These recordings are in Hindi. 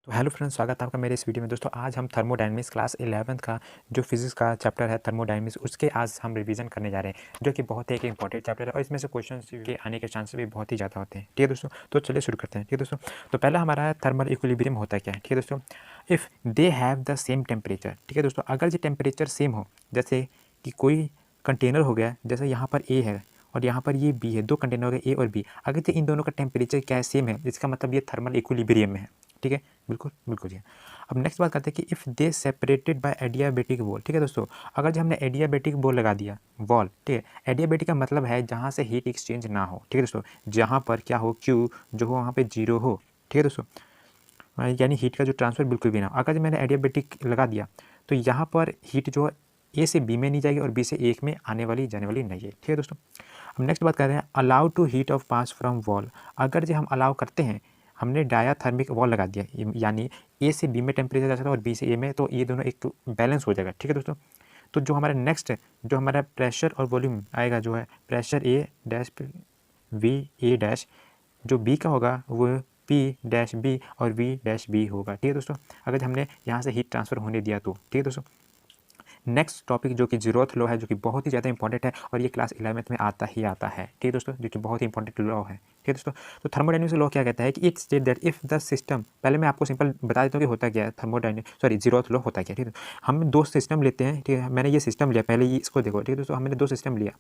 तो हेलो फ्रेंड्स, स्वागत है आपका मेरे इस वीडियो में। दोस्तों आज हम थर्मोडायनेमिक्स क्लास 11th का जो फिजिक्स का चैप्टर है थर्मोडायनेमिक्स, उसके आज हम रिवीजन करने जा रहे हैं, जो कि बहुत ही एक इंपॉर्टेंट चैप्टर है और इसमें से क्वेश्चन के आने के चांसेस भी बहुत ही ज़्यादा होते हैं। ठीक है दोस्तों, तो चलिए शुरू करते हैं। ठीक है दोस्तों, तो पहला हमारा है थर्मल इक्विलिब्रियम होता क्या है। ठीक है दोस्तों, if they have the same temperature. ठीक है दोस्तों, अगर ये टेम्परेचर सेम हो, जैसे कि कोई कंटेनर हो गया, जैसे यहाँ पर ए है और यहाँ पर ये बी है, दो कंटेनर हो गए ए और बी। अगर तो इन दोनों का टेम्परेचर क्या है, सेम है, इसका मतलब ये थर्मल इक्विलिब्रियम में है। ठीक है, बिल्कुल बिल्कुल जी। अब नेक्स्ट बात करते हैं कि if they separated by adiabatic wall. ठीक है दोस्तों, अगर जो हमने एडियाबेटिक वॉल लगा दिया, वॉल, ठीक है, एडियाबेटिक का मतलब है जहाँ से हीट एक्सचेंज ना हो। ठीक है दोस्तों, जहाँ पर क्या हो, क्यू जो हो वहाँ पे जीरो हो। ठीक है दोस्तों, यानी हीट का जो ट्रांसफर बिल्कुल भी ना हो। अगर जो मैंने एडियाबेटिक लगा दिया तो यहाँ पर हीट जो ए से बी में नहीं जाएगी और बी से एक में आने वाली जाने वाली नहीं है। ठीक है दोस्तों, हम नेक्स्ट बात कर रहे हैं allow to heat of pass from wall. अगर जो हम अलाउ करते हैं, हमने डायाथर्मिक वॉल लगा दिया, यानी ए से बी में टेम्परेचर जा सकता है और बी से ए में, तो ये दोनों एक बैलेंस हो जाएगा। ठीक है दोस्तों, तो जो हमारा नेक्स्ट जो हमारा प्रेशर और वॉल्यूम आएगा, जो है pressure A dash V A dash, जो बी का होगा वो पी डैश बी और वी डैश बी होगा। ठीक है दोस्तों, अगर हमने यहाँ से हीट ट्रांसफ़र होने दिया तो। ठीक है दोस्तों, नेक्स्ट टॉपिक जो कि ज़ीरोथ लॉ है, जो कि बहुत ही ज़्यादा इंपॉर्टेंट है और ये क्लास 11th में आता ही आता है। ठीक है दोस्तों, जो कि बहुत ही इंपॉर्टेंट लॉ है। ठीक है दोस्तों, तो थर्मोडायनेमिक्स लॉ क्या कहता है कि it state that if the system, पहले मैं आपको सिंपल बता देता हूँ कि होता क्या है ज़ीरोथ लॉ होता क्या है। ठीक है, हम दो सिस्टम लेते हैं। ठीक है, मैंने ये सिस्टम लिया, पहले ये इसको देखो। ठीक है दोस्तों, हमने दो सिस्टम लिया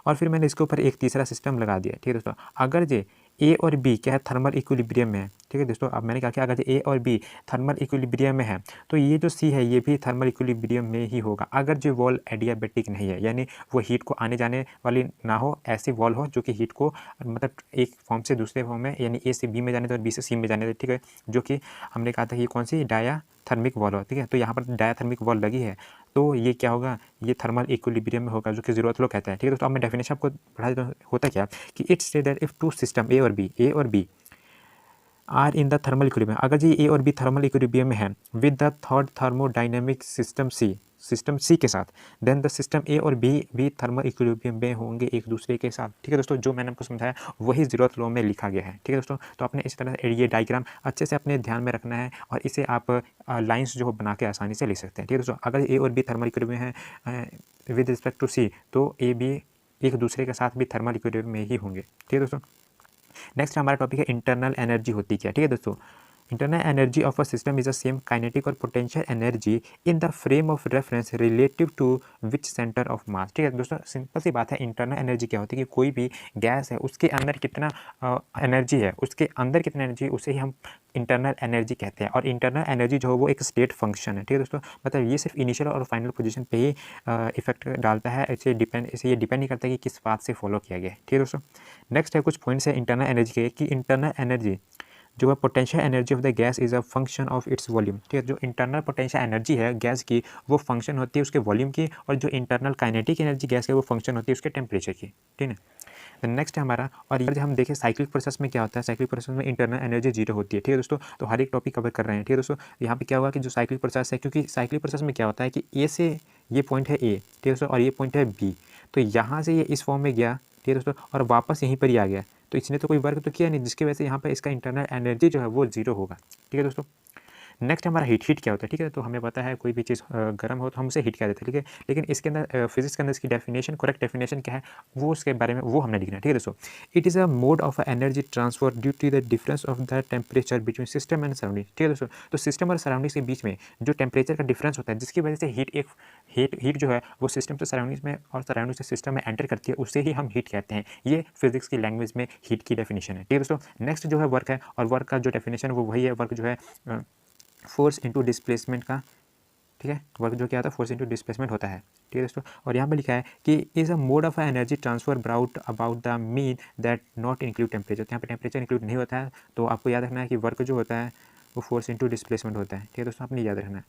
और फिर मैंने इसके ऊपर एक तीसरा सिस्टम लगा दिया। ठीक है दोस्तों, अगर जे ए और बी क्या है, थर्मल इक्विलिब्रियम में है। ठीक है दोस्तों, अब मैंने कहा कि अगर ए और बी थर्मल इक्विलिब्रियम में है तो ये जो सी है ये भी थर्मल इक्विलिब्रियम में ही होगा। अगर जो वॉल एडियाबेटिक नहीं है, यानी वो हीट को आने जाने वाली ना हो, ऐसी वॉल हो जो कि हीट को मतलब एक फॉर्म से दूसरे फॉर्म में, यानी ए से बी में जाने दे और बी से सी में जाने दे। ठीक है, जो कि हमने कहा था कि कौन सी डायाथर्मिक वॉल हो। ठीक है, तो यहाँ पर डायाथर्मिक वॉल लगी है तो ये क्या होगा, ये थर्मल इक्विलिब्रियम में होगा, जो कि ज़ीरोथ लॉ कहता है। ठीक है दोस्तों, अब मैं डेफिनेशन आपको बढ़ा देता हूँ। होता क्या कि it's state that if two system A और B are in the thermal equilibrium, अगर जी ए और बी थर्मल इक्विलिब्रियम में है with the third thermodynamic system C के साथ, देन द सिस्टम ए और बी भी थर्मल इक्विलिब्रियम में होंगे एक दूसरे के साथ। ठीक है दोस्तों, जो मैंने आपको समझाया वही ज़ीरोथ लॉ में लिखा गया है। ठीक है दोस्तों, तो आपने इस तरह से ये डायग्राम अच्छे से अपने ध्यान में रखना है और इसे आप लाइंस जो बना के आसानी से लिख सकते हैं। ठीक है दोस्तों, अगर ए और बी थर्मल इक्विलिब्रियम है विद रिस्पेक्ट टू सी, तो ए बी एक दूसरे के साथ भी थर्मल इक्विलिब्रियम में ही होंगे। ठीक है दोस्तों, नेक्स्ट हमारा टॉपिक है इंटरनल एनर्जी होती क्या। ठीक है दोस्तों, internal energy of a system is the same kinetic और potential energy in the frame of reference relative to which centre of mass. ठीक है दोस्तों, सिंपल सी बात है, इंटरनल एनर्जी क्या होती है कि कोई भी गैस है उसके अंदर कितना एनर्जी है, उसके अंदर कितना एनर्जी, उसे ही हम इंटरनल एनर्जी कहते हैं। और इंटरनल एनर्जी जो है वो एक स्टेट फंक्शन है। ठीक है दोस्तों, मतलब ये सिर्फ इनिशियल और फाइनल पोजीशन पे ही इफेक्ट डालता है, इसे ये डिपेंड नहीं करता कि किस बात से फॉलो किया गया है। ठीक है दोस्तों, नेक्स्ट है कुछ पॉइंट्स है इंटरनल एनर्जी के कि इंटरनल एनर्जी जो है potential energy of the gas is a function of its volume. ठीक है, जो इंटरनल पोटेंशियल एनर्जी है गैस की वो फंक्शन होती है उसके वॉल्यूम की, और जो इंटरनल काइनेटिक एनर्जी गैस की वो फंक्शन होती है उसके टेम्परेचर की। ठीक है, तो नेक्स्ट है हमारा, और ये हम देखें साइक्लिक प्रोसेस में क्या होता है, साइक्लिक प्रोसेस में इंटरनल एनर्जी जीरो होती है। ठीक है दोस्तों, तो हर एक टॉपिक कवर कर रहे हैं। ठीक है दोस्तों, यहाँ पे क्या हुआ कि जो साइक्लिक प्रोसेस है, क्योंकि साइक्लिक प्रोसेस में क्या होता है कि ए से ये पॉइंट है ए, ठीक है दोस्तों, और ये पॉइंट है बी, तो यहाँ से ये इस फॉर्म में गया। ठीक है दोस्तों, और वापस यहीं पर ही आ गया, तो इसने तो कोई वर्क तो किया नहीं, जिसकी वजह से यहाँ पर इसका इंटरनल एनर्जी जो है वो जीरो होगा। ठीक है दोस्तों, नेक्स्ट हमारा हीट क्या होता है। ठीक है, तो हमें पता है कोई भी चीज़ गर्म हो तो हम उसे हीट कह देते हैं। ठीक है, लेकिन इसके अंदर फिजिक्स के अंदर इसकी डेफिनेशन, करेक्ट डेफिनेशन क्या है वो उसके बारे में वो हमने लिखना है। ठीक है दोस्तों, it is a mode of energy transfer due to the difference of the temperature between system and surrounding. ठीक है दोस्तों, तो सिस्टम और सराउंडिंग्स के बीच में जो टेम्परेचर का डिफरेंस होता है, जिसकी वजह से हीट जो है वो सिस्टम से सराउंडिंग्स में और सराउंडिंग से सिस्टम में एंटर करती है, उससे ही हम हीट कहते हैं। ये फिजिक्स की लैंग्वेज में हीट की डेफिनेशन है। ठीक है दोस्तों, नेक्स्ट जो है वर्क है, और वर्क का जो डेफिनेशन वो वही है, वर्क जो है फोर्स इनटू डिस्प्लेसमेंट का। ठीक है, वर्क जो क्या होता है फोर्स इनटू डिस्प्लेसमेंट होता है। ठीक है दोस्तों, और यहाँ पे लिखा है कि is a mode of energy transfer brought about the mean that not include temperature. यहाँ पे टेम्परेचर इंक्लूड नहीं होता है, तो आपको याद रखना है कि वर्क जो होता है वो फोर्स इनटू डिस्प्लेसमेंट होता है। ठीक है दोस्तों, आपने याद रखना है।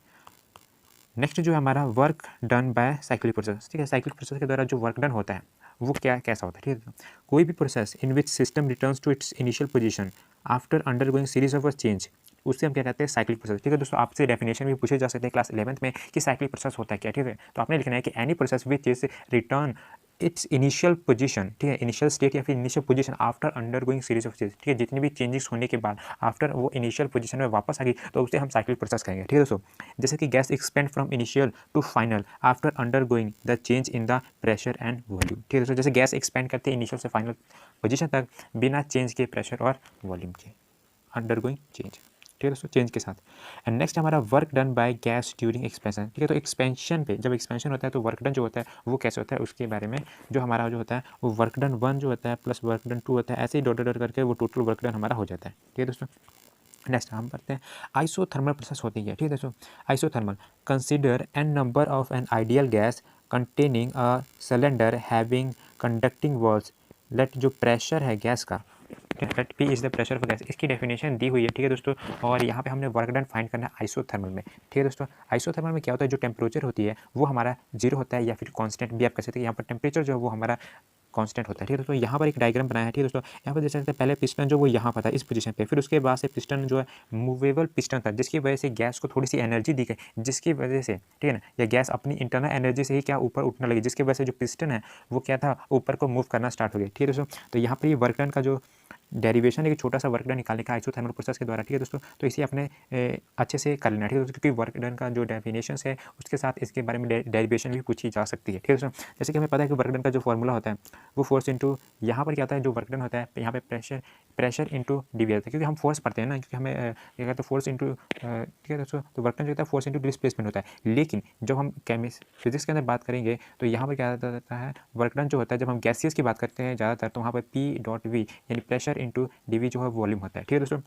नेक्स्ट जो है हमारा work done by cyclic process. ठीक है, साइक्लिक प्रोसेस के द्वारा जो वर्क डन होता है वो कैसा होता है। ठीक है, कोई भी process in which system returns to its initial position after undergoing series of a change, उससे हम क्या कहते हैं, साइक्लिक प्रोसेस। ठीक है दोस्तों, आपसे डेफिनेशन भी पूछे जा सकते हैं क्लास 11th में कि साइक्लिक प्रोसेस होता है क्या। ठीक है, तो आपने लिखना है कि any process which is return it's initial position, ठीक है, इनिशियल स्टेट या फिर initial position after undergoing series of change, ठीक है, जितनी भी चेंजेस होने के बाद आफ्टर वो इनिशियल पोजीशन में वापस आ गई तो उसे हम साइक्लिक प्रोसेस कहेंगे, ठीक है दोस्तों। जैसे कि gas expand from initial to final after undergoing the change in the pressure and volume, ठीक है दोस्तों। जैसे गैस एक्सपेंड करते हैं इनिशियल से फाइनल पोजीशन तक बिना चेंज के प्रेशर और वॉल्यूम के, अंडरगोइंग चेंज, ठीक है दोस्तों, चेंज के साथ। एंड नेक्स्ट हमारा work done by gas during expansion, ठीक है। तो एक्सपेंशन पे जब एक्सपेंशन होता है तो वर्क डन जो होता है वो कैसे होता है उसके बारे में जो हमारा जो होता है वो वर्क डन 1 जो होता है प्लस वर्क डन 2 होता है, ऐसे ही डॉट डॉट करके वो टोटल वर्क डन हमारा हो जाता है, ठीक है दोस्तों। नेक्स्ट हम पढ़ते हैं आइसोथर्मल प्रोसेस होती है, ठीक है दोस्तों। Isothermal consider N number of an ideal gas containing a cylinder having conducting walls, let जो प्रेशर है गैस का, let P is the pressure of gas, इसकी डेफिनेशन दी हुई है, ठीक है दोस्तों। और यहाँ पे हमने वर्क डन फाइंड करना है आइसोथर्मल में, ठीक है दोस्तों। आइसोथर्मल में क्या होता है, जो टेम्परेचर होती है वो हमारा 0 होता है या फिर कांस्टेंट भी आप कह सकते हैं। यहाँ पर टेम्परेचर जो है वो हमारा कांस्टेंट होता है, ठीक है दोस्तों। यहाँ पर एक डायग्राम बनाया है, ठीक है दोस्तों। यहाँ पर देख सकते हैं पहले पिस्टन जो वो यहाँ पर था इस पोजीशन पे, फिर उसके बाद से पिस्टन जो है मूवेबल पिस्टन था, जिसकी वजह से गैस को थोड़ी सी एनर्जी दी गई, जिसकी वजह से, ठीक है ना, या गैस अपनी इंटरनल एनर्जी से ही क्या ऊपर उठने लगी, जिसकी वजह से जो पिस्टन है वो क्या था ऊपर को मूव करना स्टार्ट हो गया, ठीक है दोस्तों। तो यहाँ पर ये वर्क डन का जो डेरिवेशन एक छोटा सा वर्क डन निकालने का आइसोथर्मल प्रोसेस के द्वारा, ठीक है दोस्तों। तो इसे अपने अच्छे से कर लेना, ठीक है दोस्तों, क्योंकि वर्क डन का जो डेफिनेशन है उसके साथ इसके बारे में डेरिवेशन भी पूछी जा सकती है, ठीक है दोस्तों। जैसे कि हमें पता है कि वर्क डन का जो फॉर्मूला होता है वो फोर्स इंटू, यहाँ पर क्या होता है जो वर्क डन होता है यहाँ पे प्रेशर इंटू डीवी होता है, क्योंकि हम फोर्स पढ़ते हैं ना, क्योंकि हमें क्या कहते हैं फोर्स इंटू, ठीक है दोस्तों। तो वर्क डन जो होता है फोर्स इंटू डिस्प्लेसमेंट होता है, लेकिन जब हम फिजिक्स के अंदर बात करेंगे तो यहाँ पर क्या होता है वर्क डन जो होता है जब हम गैसियस की बात करते हैं ज़्यादातर, तो वहाँ पर पी डॉट वी यानी प्रेशर इंटू डीवी जो है वॉल्यूम होता है, ठीक है दोस्तों।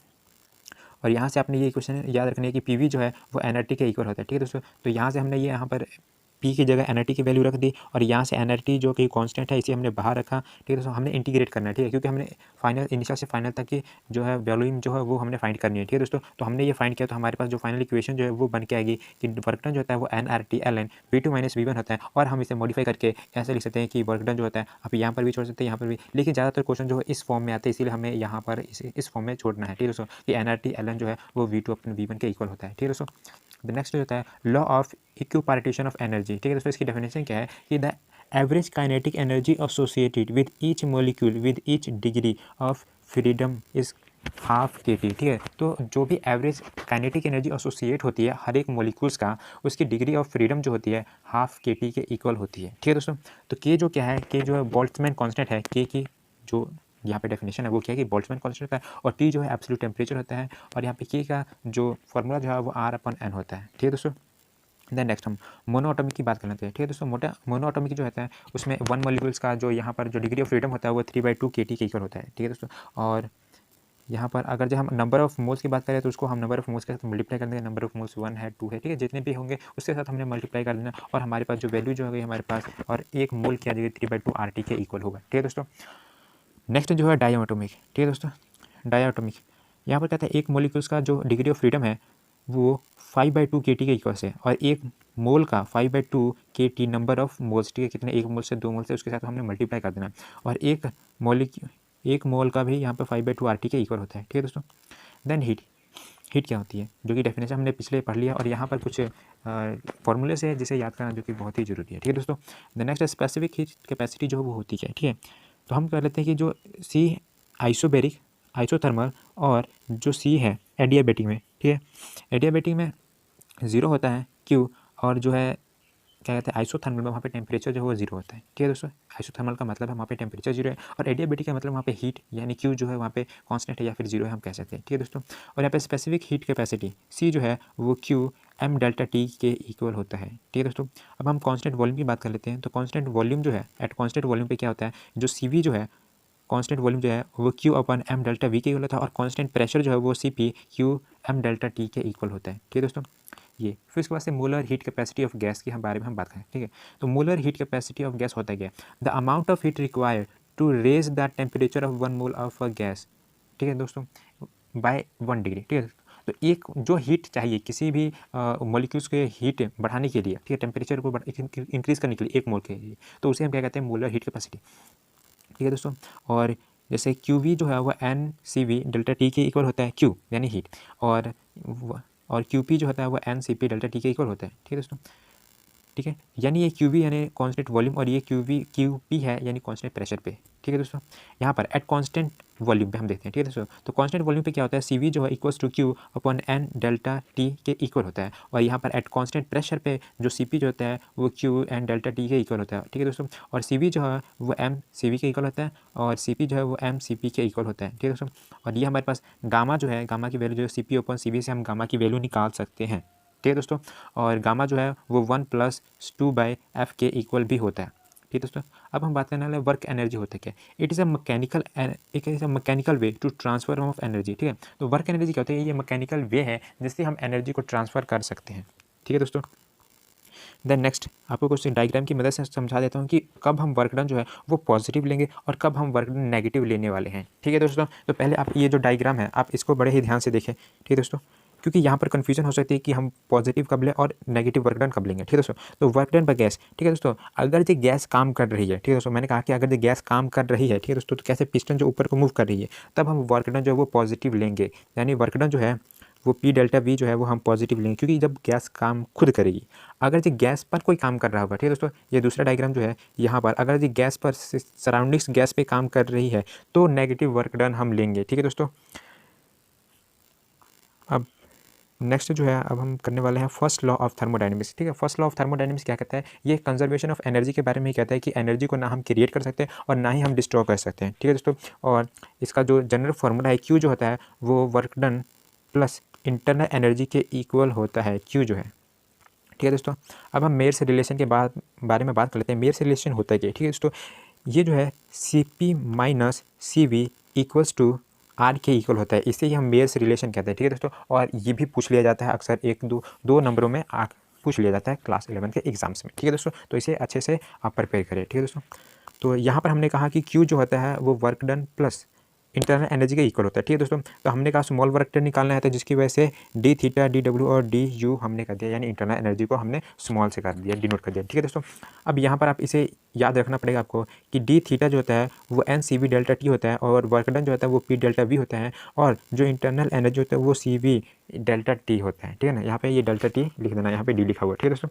और यहाँ से आपने ये क्वेश्चन याद रखना है कि पीवी जो है वो एनआरटी के इक्वल होता है, ठीक है दोस्तों। तो यहाँ से हमने ये यहाँ पर पी की जगह एनआरटी की वैल्यू रख दी और यहाँ से एनआरटी जो कि कांस्टेंट है इसे हमने बाहर रखा, ठीक है दोस्तों। हमने इंटीग्रेट करना है, ठीक है, क्योंकि हमने फाइनल इनिशियल से फाइनल तक की जो है वॉल्यूम जो है वो हमने फाइंड करनी है, ठीक है दोस्तों। तो हमने ये फाइंड किया तो हमारे पास जो फाइनल इक्वेशन जो है वो बन के आएगी कि वर्क डन जो होता है वो एनआरटी एल V2 - V1 होता है। और हम इसे मॉडिफाई करके ऐसे लिख सकते हैं कि वर्क डन जो होता है आप यहाँ पर भी छोड़ सकते हैं यहाँ पर भी, लेकिन ज़्यादातर क्वेश्चन जो है इस फॉर्म में आते हैं, इसीलिए हमें यहाँ पर इस फॉर्म में छोड़ना है, ठीक है दोस्तों, कि एनआरटी एल जो है वो V2 अपने V1 के इक्वल होता है, ठीक है दोस्तों। द नेक्स्ट जो होता है law of equipartition of energy, ठीक है दोस्तों। इसकी डेफिनेशन क्या है कि the average kinetic energy associated with each molecule with each degree of freedom is half के टी, ठीक है। तो जो भी एवरेज काइनेटिक एनर्जी एसोसिएट होती है हर एक मॉलिक्यूल्स का, उसकी डिग्री ऑफ फ्रीडम जो होती है हाफ के टी के इक्वल होती है, ठीक है दोस्तों। तो के जो क्या है, के जो है बोल्ट्जमैन कांस्टेंट है, के की जो यहाँ पे डेफिनेशन है वो क्या है कि बोल्ट्जमैन कांस्टेंट होता है, और टी जो है एब्सोल्यूट टेम्परेचर होता है, और यहाँ पे के का जो फॉर्मूला जो है वो R/N होता है, ठीक है दोस्तों। देन नेक्स्ट हम मोनोएटॉमिक की बात कर लेते हैं, ठीक है दोस्तों। मोनोएटॉमिक जो होता है उसमें 1 मॉलिक्यूल्स का जो यहाँ पर जो डिग्री ऑफ फ्रीडम होता है वो 3/2 kT के इक्वल होता है, ठीक है दोस्तों। और यहाँ पर अगर जब हम नंबर ऑफ मोल्स की बात करें तो उसको हम नंबर ऑफ मोल्स के साथ मल्टीप्लाई कर देंगे, नंबर ऑफ मोल्स 1 है 2 है, ठीक है, जितने भी होंगे उसके साथ हमने मल्टीप्लाई कर देना, और हमारे पास जो वैल्यू जो होगी हमारे पास, और एक मोल की आ जाएगी 3/2 RT के इक्वल होगा, ठीक है दोस्तों। नेक्स्ट जो है डायटोमिक, ठीक है दोस्तों। डायटोमिक यहाँ पर कहता है एक मॉलिक्यूल्स का जो डिग्री ऑफ फ्रीडम है वो 5/2 kT के इक्वल है, और एक मोल का 5/2 kT नंबर ऑफ मोल्स, ठीक है, कितने, एक मोल से 2 मोल से उसके साथ हमने मल्टीप्लाई कर देना, और एक मोल का भी यहाँ पर 5/2 RT के इक्वल होता है, ठीक है दोस्तों। देन हीट क्या होती है, जो कि डेफिनेशन हमने पिछले पढ़ लिया, और यहाँ पर कुछ फॉर्मूले से जिसे याद करना जो कि बहुत ही ज़रूरी है, ठीक है दोस्तों। The next specific heat capacity जो वो होती है, ठीक है। तो हम कर लेते हैं कि जो सी आइसोबेरिक, आइसोथर्मल, और जो सी है एडियाबेटिक में, ठीक है, एडियाबेटिक में 0 होता है क्यू, और जो है क्या कहते हैं आइसोथर्मल में वहाँ पे टेम्परेचर जो है वो 0 होता है, ठीक है दोस्तों। आइसोथर्मल का मतलब है वहाँ पे टेम्परेचर 0 है, और एडियाबेटिक का मतलब वहाँ पे हीट यानी क्यू जो है वहाँ पे कांस्टेंट है या फिर 0 है हम कह सकते हैं, ठीक है दोस्तों। और यहाँ पे स्पेसिफिक हीट कैपेसिटी सी जो है वो क्यू m डेल्टा टी के इक्वल होता है, ठीक है दोस्तों। अब हम कांस्टेंट वॉल्यूम की बात कर लेते हैं। तो कांस्टेंट वॉल्यूम जो है एट कांस्टेंट वॉल्यूम पे क्या होता है, जो CV जो है कांस्टेंट वॉल्यूम जो है वो Q/m डेल्टा V के इक्वल होता है, और कांस्टेंट प्रेशर जो है वो CP Q/m डेल्टा T के इक्वल होता है, ठीक है दोस्तों। ये फिर उसके बाद से molar heat capacity of gas की हम बारे में हम बात करें, ठीक है। तो molar heat capacity of gas होता है क्या, the amount of heat required to raise the temperature of 1 mole of a gas, ठीक है दोस्तों, बाय 1 डिग्री, ठीक है। तो एक जो हीट चाहिए किसी भी मॉलिक्यूल्स के हीट बढ़ाने के लिए, ठीक है, टेम्परेचर को इंक्रीज करने के लिए 1 मोल के लिए, तो उसे हम क्या कहते हैं मोलर हीट कैपेसिटी, ठीक है दोस्तों। और जैसे QV जो है वो NCV डेल्टा T के इक्वल होता है, Q यानी हीट, और QP जो होता है वो NCP डेल्टा T के इक्वल होता है, ठीक है दोस्तों। ठीक है, यानी ये क्यू वी यानी कांस्टेंट वॉल्यूम और ये क्यू पी है यानी कांस्टेंट प्रेशर पे। ठीक है दोस्तों, यहाँ पर एट कांस्टेंट वॉल्यूम पे हम देखते हैं। ठीक है दोस्तों, तो कांस्टेंट वॉल्यूम पे क्या होता है, सी वी जो है equals to Q upon N delta T के इक्वल होता है, और यहाँ पर एट कांस्टेंट प्रेशर पे जो सी पी जो होता है वो क्यू एन डेल्टा टी के इक्वल होता है। ठीक है दोस्तों, और सी वी जो है वो एम सी वी के इक्वल होता है और सी पी जो है वो एम सी पी के इक्वल होता है। ठीक है दोस्तों, और ये हमारे पास गामा जो है, गामा की वैल्यू जो है C P upon C V से हम गामा की वैल्यू निकाल सकते हैं। ठीक है दोस्तों, और गामा जो है वो 1+2/f के इक्वल भी होता है। ठीक है दोस्तों, अब हम बात करने वाले वर्क एनर्जी होता है क्या। It is a mechanical way to transfer of energy. ठीक है, तो वर्क एनर्जी क्या होती है, ये मैकेनिकल वे है जिससे हम एनर्जी को ट्रांसफ़र कर सकते हैं। ठीक है दोस्तों, देन नेक्स्ट आपको कुछ डायग्राम की मदद से समझा देता हूँ कि कब हम वर्क डन जो है वो पॉजिटिव लेंगे और कब हम वर्क डन नेगेटिव लेने वाले हैं। ठीक है दोस्तों, तो पहले आप ये जो डायग्राम है आप इसको बड़े ही ध्यान से देखें। ठीक है दोस्तों, क्योंकि यहाँ पर कन्फ्यूजन हो सकती है कि हम पॉजिटिव कब लें और नेगेटिव वर्क डन कब लेंगे। ठीक है दोस्तों, तो वर्क डन पर गैस। ठीक है दोस्तों, अगर ये गैस काम कर रही है, ठीक है दोस्तों, मैंने कहा कि अगर ये गैस काम कर रही है, ठीक है दोस्तों, तो कैसे पिस्टन जो ऊपर को मूव कर रही है, तब हम वर्क डन जो है वो पॉजिटिव लेंगे, यानी वर्क डन जो है वो पी डेल्टा वी जो है वो हम पॉजिटिव लेंगे, क्योंकि जब गैस काम खुद करेगी। अगर जो गैस पर कोई काम कर रहा होगा, ठीक है दोस्तों, ये दूसरा डायग्राम जो है यहाँ पर, अगर जो गैस पर सराउंडिंग्स गैस पे काम कर रही है तो नेगेटिव वर्क डन हम लेंगे। ठीक है दोस्तों, अब नेक्स्ट जो है अब हम करने वाले हैं फर्स्ट लॉ ऑफ थर्मोडायनेमिक्स। ठीक है, फर्स्ट लॉ ऑफ थर्मोडायनेमिक्स क्या कहता है, ये कंजर्वेशन ऑफ एनर्जी के बारे में ही कहता है कि एनर्जी को ना हम क्रिएट कर सकते हैं और ना ही हम डिस्ट्रॉय कर सकते हैं। ठीक है दोस्तों, और इसका जो जनरल फार्मूला है क्यू जो होता है वो work done plus internal energy के इक्वल होता है, क्यू जो है। ठीक है दोस्तों, अब हम मेयर से रिलेशन के बारे में बात कर लेते हैं। मेयर से रिलेशन होता है क्या। ठीक है दोस्तों, ये जो है C P minus C V equals to R के इक्वल होता है, इसे ही हम मेयर से रिलेशन कहते हैं। ठीक है दोस्तों, और ये भी पूछ लिया जाता है अक्सर एक दो नंबरों में पूछ लिया जाता है क्लास 11 के एग्जाम्स में। ठीक है दोस्तों, तो इसे अच्छे से आप प्रिपेयर करें। ठीक है दोस्तों, तो यहाँ पर हमने कहा कि क्यू जो होता है वो work done plus internal energy के इक्वल होता है। ठीक है दोस्तों, तो हमने कहा स्मॉल वर्क डन निकालना है, तो जिसकी वजह से डी थीटा डी डब्ल्यू और डी यू हमने कर दिया, यानी इंटरनल एनर्जी को हमने स्मॉल से कर दिया, डिनोट कर दिया। ठीक है दोस्तों, अब यहाँ पर आप इसे याद रखना पड़ेगा आपको कि डी थीटा जो होता है वो N C V delta T होता है और वर्क डन जो होता है वो पी डेल्टा वी होता है, और जो इंटरनल एनर्जी होता है वो सी वी डेल्टा टी होता है। ठीक है ना, यहाँ पे ये डेल्टा टी लिख देना, यहाँ पे डी लिखा हुआ है। ठीक है दोस्तों,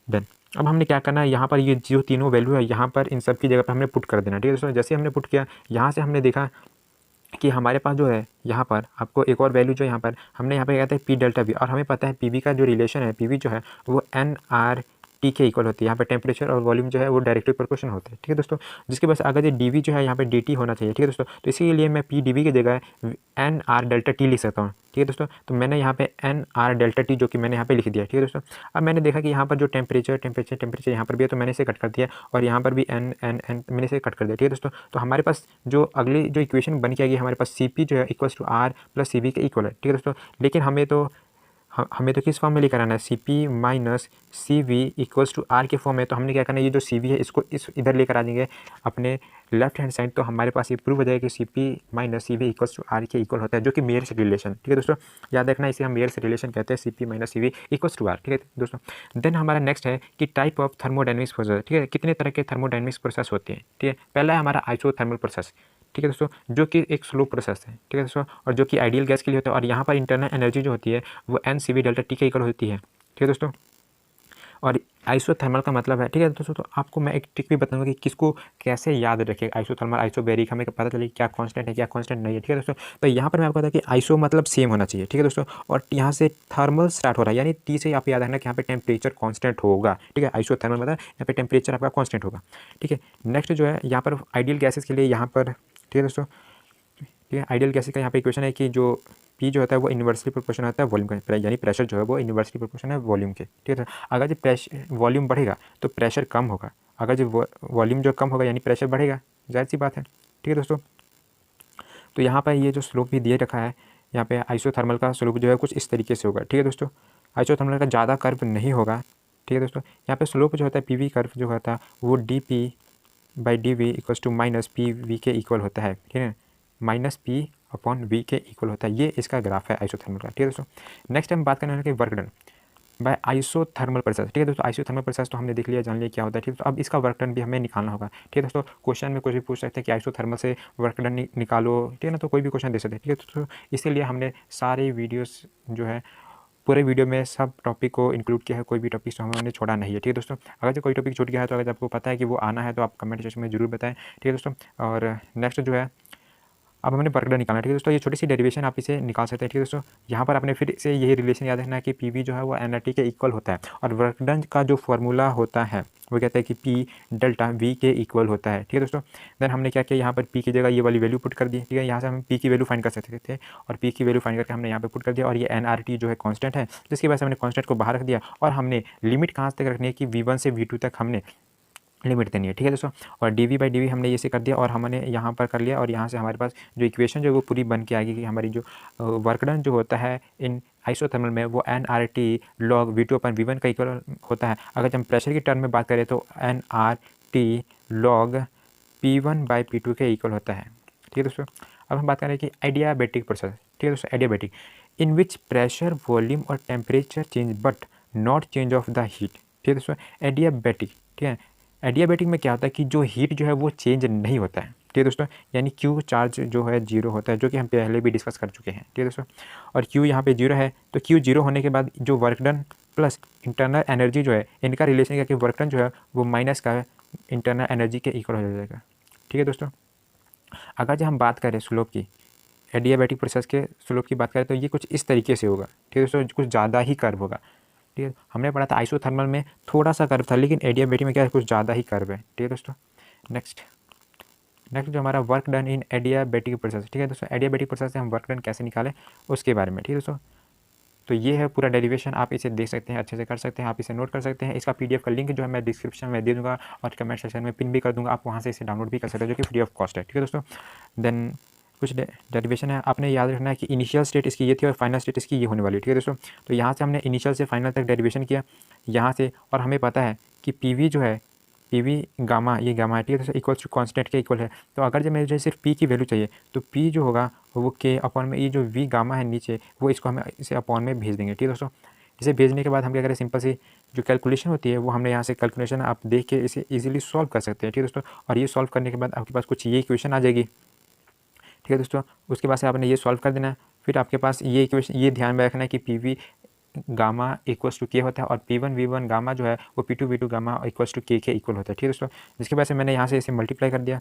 देन अब हमने क्या करना है, यहाँ पर ये जो तीनों वैल्यू है यहाँ पर इन सब की जगह पर हमने पुट कर देना। ठीक है दोस्तों, जैसे हमने पुट किया यहाँ से हमने देखा कि हमारे पास जो है यहाँ पर आपको एक और वैल्यू जो यहाँ पर हमने यहाँ पे कहते हैं पी डेल्टा वी, और हमें पता है पी वी का जो रिलेशन है, पी वी जो है वो एन आर टी के इक्वल होती है। यहाँ पे टेम्परेचर और वॉल्यूम जो है वो डायरेक्टली प्रोपोर्शनल होते हैं। ठीक है दोस्तों, जिसके वजह से अगर ये डी वी जो है यहाँ पे डी टी होना चाहिए। ठीक है दोस्तों, तो इसीलिए मैं पी डी वी की जगह एन आर डेल्टा टी लिख सकता हूँ। ठीक है दोस्तों, तो मैंने यहाँ पे एन आर डेल्टा टी जो कि मैंने यहाँ पे लिख दिया। ठीक है दोस्तों, अब मैंने देखा कि यहाँ पर जो टेम्परेचर यहाँ पर भी है, तो मैंने इसे कट कर दिया, और यहाँ पर भी एन एन एन मैंने इसे कट कर दिया। ठीक है दोस्तों, तो हमारे पास जो अगली जो इक्वेशन बन के आएगी, हमारे पास सी पी जो है equals to R plus C V के इक्वल है। ठीक है दोस्तों, लेकिन हमें तो किस फॉर्म में लेकर आना है, C P minus C V equals to R के फॉर्म में। तो हमने क्या करना है, ये जो सी वी है इसको इधर लेकर आ जाएंगे अपने लेफ्ट हैंड साइड, तो हमारे पास ये प्रूव हो जाएगा कि C P minus C V equals to R के इक्वल होता है, जो कि मेयर से रिलेशन। ठीक है दोस्तों, याद रखना इसे हम मेयर से रिलेशन कहते हैं, C P minus C V equals to R. ठीक है दोस्तों, देन हमारा नेक्स्ट है कि टाइप ऑफ थर्मोडायनेमिक्स प्रोसेस। ठीक है, कितने तरह के थर्मोडायनेमिक्स प्रोसेस होते हैं। ठीक है, पहला है हमारा आइसोथर्मल प्रोसेस। ठीक है दोस्तों, जो कि एक स्लो प्रोसेस है। ठीक है दोस्तों, और जो कि आइडियल गैस के लिए होता है, और यहाँ पर इंटरनल एनर्जी जो होती है वो N C V delta T के इक्वल होती है। ठीक है दोस्तों, और आइसोथर्मल का मतलब है, ठीक है दोस्तों, तो आपको मैं एक ट्रिक भी बताऊंगा कि किसको कैसे याद रखें, आइसोथर्मल आइसोबैरिक, हमें पता चले क्या कांस्टेंट है क्या कांस्टेंट नहीं है। ठीक है दोस्तों, तो यहाँ पर मैं आपको बता कि आइसो मतलब सेम होना चाहिए। ठीक है दोस्तों, और यहाँ से थर्मल स्टार्ट हो रहा है, यानी टी से आप याद रखना कि यहाँ पे टेम्परेचर कांस्टेंट होगा। ठीक है, आइसोथर्मल मतलब यहाँ पे टेम्परेचर आपका कांस्टेंट होगा। ठीक है, नेक्स्ट जो है यहाँ पर आइडियल गैसेस के लिए यहाँ पर, ठीक है दोस्तों, ठीक है, आइडियल गैसेस का यहाँ पे इक्वेशन है कि जो पी जो होता है वो यूनिवर्सली प्रोपोर्शनल होता है वॉल्यूम का, यानी प्रेशर जो है वो यूनिवर्सली प्रोपोर्शनल है वॉल्यूम के। ठीक है, अगर जो प्रेशर वॉल्यूम बढ़ेगा तो प्रेशर कम होगा, अगर जो वॉल्यूम जो कम होगा यानी प्रेशर बढ़ेगा, जाहिर सी बात है। ठीक है दोस्तों, तो यहाँ पर ये जो स्लोप भी दिए रखा है, यहाँ पे आइसोथर्मल का स्लोप जो है कुछ इस तरीके से होगा। ठीक है दोस्तों, आइसोथर्मल का ज़्यादा कर्व नहीं होगा। ठीक है दोस्तों, यहाँ पे स्लोप जो होता है पी वी कर्व जो होता है वो D P by D V equals to minus P V के इक्वल होता है। ठीक है, माइनस पी अपॉन वी के इक्वल होता है, ये इसका ग्राफ है आइसोथर्मल का। ठीक है दोस्तों, नेक्स्ट हम बात करने वाले work done by isothermal process. ठीक है दोस्तों, आइसोथर्मल प्रोसेस तो हमने देख लिया, जान लिया क्या होता है। ठीक है, तो अब इसका वर्क डन भी हमें निकालना होगा। ठीक है दोस्तों, क्वेश्चन में कुछ भी पूछ सकते हैं कि आइसोथर्मल से वर्क डन निकालो। ठीक है ना, तो कोई भी क्वेश्चन दे सकते हैं। ठीक है दोस्तों, इसीलिए हमने सारे वीडियोस जो है पूरे वीडियो में सब टॉपिक को इंक्लूड किया है, कोई भी टॉपिक हमने छोड़ा नहीं है। ठीक है दोस्तों, अगर जो कोई टॉपिक छूट गया है तो अगर आपको पता है कि वो आना है तो आप कमेंट सेक्शन में जरूर बताएं। ठीक है दोस्तों, और नेक्स्ट जो है अब हमने वर्क डन निकालना है। ठीक है दोस्तों, ये छोटी सी डेरिवेशन आप इसे निकाल सकते हैं। ठीक है दोस्तों, यहाँ पर आपने फिर से यही रिलेशन याद रखना है कि पी जो है वो एनआरटी के इक्वल होता है, और वर्क डन का जो फॉर्मूला होता है वो कहता है कि पी डेल्टा वी के इक्वल होता है। ठीक है दोस्तों, देन हमने क्या किया, यहाँ पर पी की जगह ये वाली वैल्यू पुट कर दी। ठीक है, यहाँ से हम पी की वैल्यू फाइंड कर सकते थे, और पी की वैल्यू फाइंड करके हमने यहाँ पे पुट कर दिया, और ये एनआरटी जो है कांस्टेंट है, जिसकी वजह से हमने कांस्टेंट को बाहर रख दिया, और हमने लिमिट कहाँ तक रखनी है कि V1 से V2 तक हमने लिमिट देनी है। ठीक है दोस्तों, और dv/dv हमने ये से कर दिया, और हमने यहाँ पर कर लिया, और यहाँ से हमारे पास जो इक्वेशन जो है वो पूरी बन के आएगी कि हमारी जो वर्क डन जो होता है इन आइसोथर्मल में वो nRT log V2/V1 का इक्वल होता है। अगर हम प्रेशर की टर्म में बात करें तो nRT log P1/P2 के इक्वल होता है। ठीक है दोस्तों, अब हम बात करें कि एडियाबैटिक प्रोसेस। ठीक है दोस्तों, adiabatic in which pressure, volume और temperature change but not change of the heat. ठीक है दोस्तों, एडियाबैटिक। ठीक है, एडियाबैटिक में क्या होता है कि जो हीट जो है वो चेंज नहीं होता है। ठीक है दोस्तों, यानी क्यू चार्ज जो है जीरो होता है, जो कि हम पहले भी डिस्कस कर चुके हैं। ठीक है दोस्तों, और क्यू यहाँ पे जीरो है, तो क्यू जीरो होने के बाद जो work done plus internal energy जो है इनका रिलेशन क्या कि वर्क डन जो है वो माइनस का इंटरनल एनर्जी के इक्वल हो जाएगा। ठीक है दोस्तों, अगर जब हम बात करें स्लोप की, एडियाबैटिक प्रोसेस के स्लोप की बात करें तो ये कुछ इस तरीके से होगा। ठीक है दोस्तों, कुछ ज़्यादा ही कर्व होगा। ठीक है, हमने पढ़ा था आइसोथर्मल में थोड़ा सा कर्व था, लेकिन एडियाबैटिक में क्या है, कुछ ज़्यादा ही कर्व है। ठीक है दोस्तों, नेक्स्ट जो हमारा work done in adiabatic process. ठीक है दोस्तों, एडियाबैटिक प्रोसेस से हम वर्क डन कैसे निकालें उसके बारे में। ठीक है दोस्तों, तो ये है पूरा डेरिवेशन, आप इसे देख सकते हैं, अच्छे से कर सकते हैं, आप इसे नोट कर सकते हैं। इसका PDF का लिंक जो है मैं डिस्क्रिप्शन में दे दूँगा और कमेंट सेक्शन में पिन भी कर दूँगा, आप वहाँ से इसे डाउनलोड भी कर सकते हैं, जो कि फ्री ऑफ कॉस्ट है। ठीक है दोस्तों, देन कुछ डेरिवेशन है, आपने याद रखना है कि इनिशियल स्टेट इसकी ये थी और फाइनल स्टेट इसकी ये होने वाली है। ठीक है दोस्तों, तो यहाँ से हमने इनिशियल से फाइनल तक डेरिवेशन किया यहाँ से, और हमें पता है कि PV जो है PV गामा, ये गामा है। ठीक है दोस्तों, इक्वल्स टू कॉन्स्टेंट के इक्वल है। तो अगर जब मुझे सिर्फ P की वैल्यू चाहिए तो P जो होगा वो K अपॉन में, ये जो V गामा है नीचे वो इसको हमें इसे अपॉन में भेज देंगे। ठीक है दोस्तों, इसे भेजने के बाद हम क्या करें, सिंपल सी जो कैलकुलेशन होती है वो हमने यहाँ से कैलकुलेशन आप देख के इसे इजीली सॉल्व कर सकते हैं। ठीक है दोस्तों, और ये सॉल्व करने के बाद आपके पास कुछ ये इक्वेशन आ जाएगी। ठीक है दोस्तों, उसके बाद से आपने ये सॉल्व कर देना है, फिर आपके पास ये इक्वेशन, ये ध्यान में रखना है कि PV गामा इक्वल्स टू के होता है, और P1V1 गामा जो है वो P2V2 गामा इक्वल्स टू के इक्वल होता है। ठीक है दोस्तों, जिसके वजह से मैंने यहाँ से इसे मल्टीप्लाई कर दिया,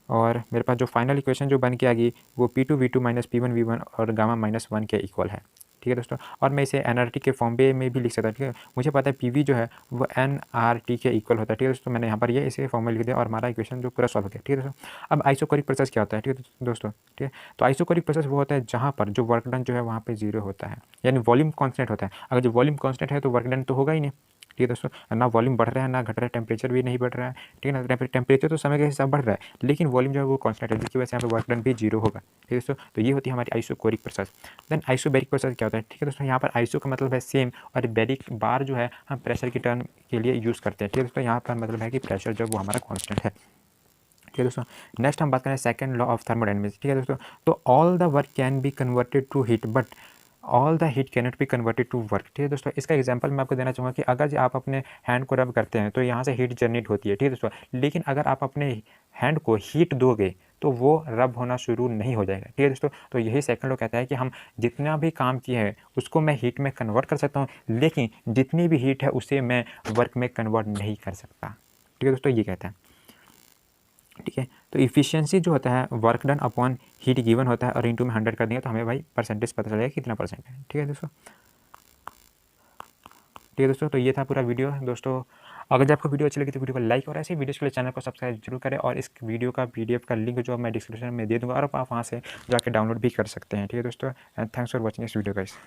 और मेरे पास जो फाइनल इक्वेशन जो बन के आ गई वो P2V2 माइनस P1V1 और गामा -1 के इक्वल है। ठीक है दोस्तों, और मैं इसे एनआरटी के फॉर्म में भी लिख सकता हूँ। ठीक है, मुझे पता है PV जो है वो nRT के इक्वल होता है। ठीक है दोस्तों, मैंने यहाँ पर ये इसे फॉर्म में लिख दिया और हमारा इक्वेशन जो पूरा सॉल्व हो गया। ठीक है दोस्तों, अब आइसोकोरिक प्रोसेस क्या होता है। ठीक है दोस्तों, ठीक है, तो आइसोकोरिक प्रोसेस वो होता है जहाँ पर जो वर्क डन जो है वहाँ पे जीरो होता है, यानी वॉल्यूम कांस्टेंट होता है। अगर जो वॉल्यूम कांस्टेंट है तो वर्क डन तो होगा ही नहीं। ठीक है दोस्तों, ना वॉल्यूम बढ़ रहा है ना घट रहा है, टेम्परेचर भी नहीं बढ़ रहा है। ठीक है ना, टेम्परेचर तो समय के हिसाब बढ़ रहा है, लेकिन वॉल्यूम जो है वो कांस्टेंट है, जिसकी वजह से यहाँ पे वर्क डन भी जीरो होगा। ठीक है दोस्तों, तो ये होती है हमारी isochoric process. Then isobaric process क्या होता है। ठीक है दोस्तों, यहाँ पर आइसो का मतलब है सेम, और बैरिक बार जो है हम प्रेशर की टर्म के लिए यूज़ करते हैं। ठीक है दोस्तों, यहाँ पर मतलब है कि प्रेशर जो वो हमारा कॉन्स्टेंट है। ठीक है दोस्तों, नेक्स्ट हम बात करें सेकंड लॉ ऑफ थर्मोडायनेमिक्स। ठीक है दोस्तों, तो all the work can be converted to heat but all the heat cannot be converted to work. ठीक है दोस्तों, इसका एग्जांपल मैं आपको देना चाहूँगा कि अगर आप अपने हैंड को रब करते हैं तो यहाँ से हीट जनरेट होती है। ठीक है दोस्तों, लेकिन अगर आप अपने हैंड को हीट दोगे तो वो रब होना शुरू नहीं हो जाएगा। ठीक है दोस्तों, तो यही सेकंड लॉ कहता है कि हम जितना भी काम किए हैं उसको मैं हीट में कन्वर्ट कर सकता हूँ, लेकिन जितनी भी हीट है उसे मैं वर्क में कन्वर्ट नहीं कर सकता। ठीक है दोस्तों, ये कहता है। ठीक है, तो इफिशियंसी जो होता है work done upon heat given होता है, और इंटू में 100 कर देंगे तो हमें भाई परसेंटेज पता चलेगा कितना परसेंट है। ठीक है दोस्तों, ठीक है दोस्तों, तो ये था पूरा वीडियो दोस्तों। अगर आपको वीडियो अच्छी लगी तो वीडियो को लाइक और ऐसे वीडियोस के लिए चैनल को सब्सक्राइब जरूर करें, और इस वीडियो का PDF का लिंक जो मैं डिस्क्रिप्शन में दे दूँगा, और आप वहाँ से जाकर डाउनलोड भी कर सकते हैं। ठीक है दोस्तों, and thanks for watching this video guys.